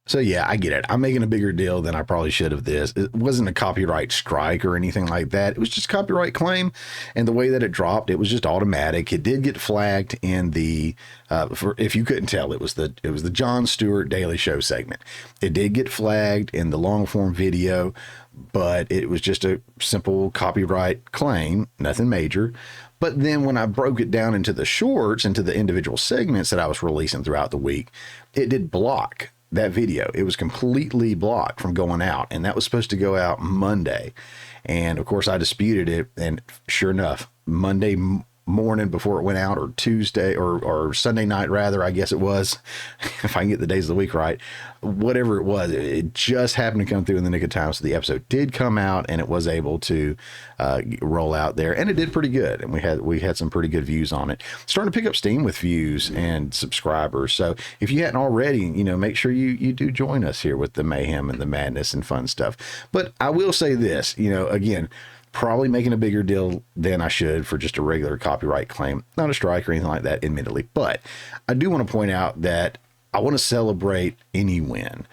So yeah, I get it. I'm making a bigger deal than I probably should of this. It wasn't a copyright strike or anything like that. It was just copyright claim. And the way that it dropped, it was just automatic. It did get flagged in the, if you couldn't tell, it was the Jon Stewart Daily Show segment. It did get flagged in the long form video, but it was just a simple copyright claim, nothing major. But then when I broke it down into the shorts, into the individual segments that I was releasing throughout the week, it did block that video. It was completely blocked from going out, and that was supposed to go out Monday. And of course I disputed it, and sure enough, Monday morning before it went out, or Tuesday or Sunday night rather, I guess it was, if I can get the days of the week right, whatever it was, it just happened to come through in the nick of time. So the episode did come out, and it was able to roll out there, and it did pretty good. And we had some pretty good views on it, starting to pick up steam with views and subscribers. So if you hadn't already, make sure you do join us here with the mayhem and the madness and fun stuff. But I will say this, again, probably making a bigger deal than I should for just a regular copyright claim, not a strike or anything like that, admittedly. But I do want to point out that I want to celebrate any win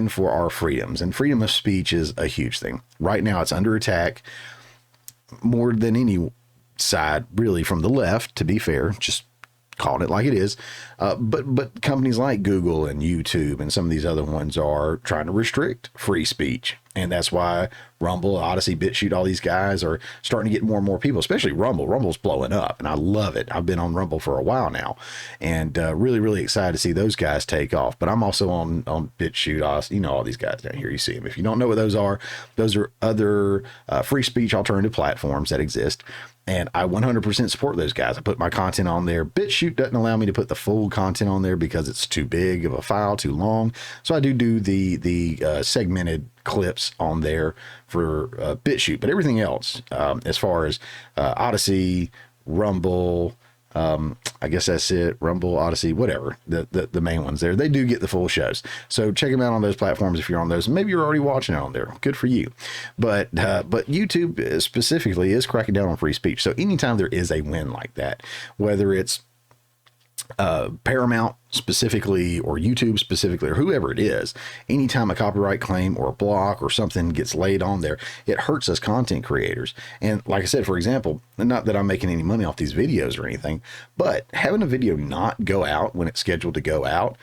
for our freedoms, and freedom of speech is a huge thing. Right now it's under attack more than any side, really, from the left, to be fair, just calling it like it is. But companies like Google and YouTube and some of these other ones are trying to restrict free speech. And that's why Rumble, Odyssey, BitChute, all these guys are starting to get more and more people, especially Rumble. Rumble's blowing up, and I love it. I've been on Rumble for a while now, and really, really excited to see those guys take off. But I'm also on BitChute, Odyssey, all these guys down here. You see them. If you don't know what those are other free speech alternative platforms that exist. And I 100% support those guys. I put my content on there. BitChute doesn't allow me to put the full content on there because it's too big of a file, too long. So I do the segmented clips on there for BitChute. But everything else, as far as Odyssey, Rumble, I guess that's it. Rumble, Odyssey, whatever, the main ones there, they do get the full shows. So check them out on those platforms if you're on those. Maybe you're already watching it on there. Good for you. But YouTube specifically is cracking down on free speech. So anytime there is a win like that, whether it's Paramount specifically or YouTube specifically or whoever it is, anytime a copyright claim or a block or something gets laid on there, it hurts us content creators. And like I said, for example, not that I'm making any money off these videos or anything, but having a video not go out when it's scheduled to go out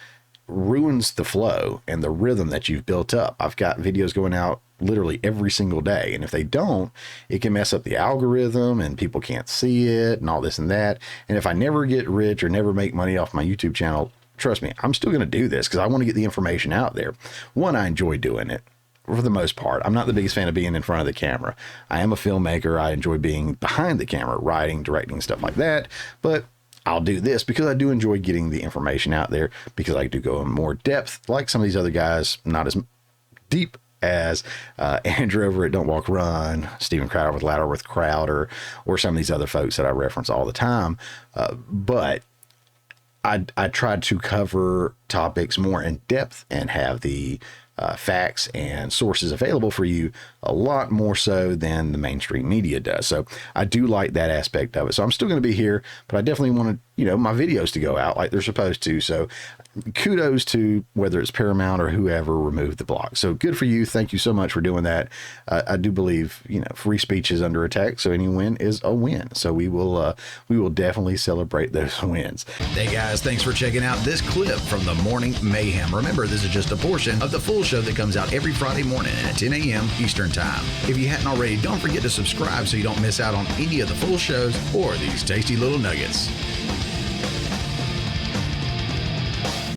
ruins the flow and the rhythm that you've built up. I've got videos going out literally every single day, and if they don't, it can mess up the algorithm and people can't see it and all this and that. And if I never get rich or never make money off my YouTube channel, trust me, I'm still going to do this because I want to get the information out there. One, I enjoy doing it for the most part. I'm not the biggest fan of being in front of the camera. I am a filmmaker. I enjoy being behind the camera, writing, directing, stuff like that. But I'll do this because I do enjoy getting the information out there, because I do go in more depth like some of these other guys, not as deep as Andrew over at Don't Walk Run, Steven Crowder with Louder with Crowder, or some of these other folks that I reference all the time. But I tried to cover topics more in depth and have the facts and sources available for you a lot more so than the mainstream media does. So I do like that aspect of it. So I'm still going to be here, but I definitely want to, my videos to go out like they're supposed to. So kudos to whether it's Paramount or whoever removed the block. So good for you. Thank you so much for doing that. I do believe, free speech is under attack. So any win is a win. So we will definitely celebrate those wins. Hey guys, thanks for checking out this clip from the Morning Mayhem. Remember, this is just a portion of the full show that comes out every Friday morning at 10 a.m. Eastern Time. If you hadn't already, don't forget to subscribe so you don't miss out on any of the full shows or these tasty little nuggets.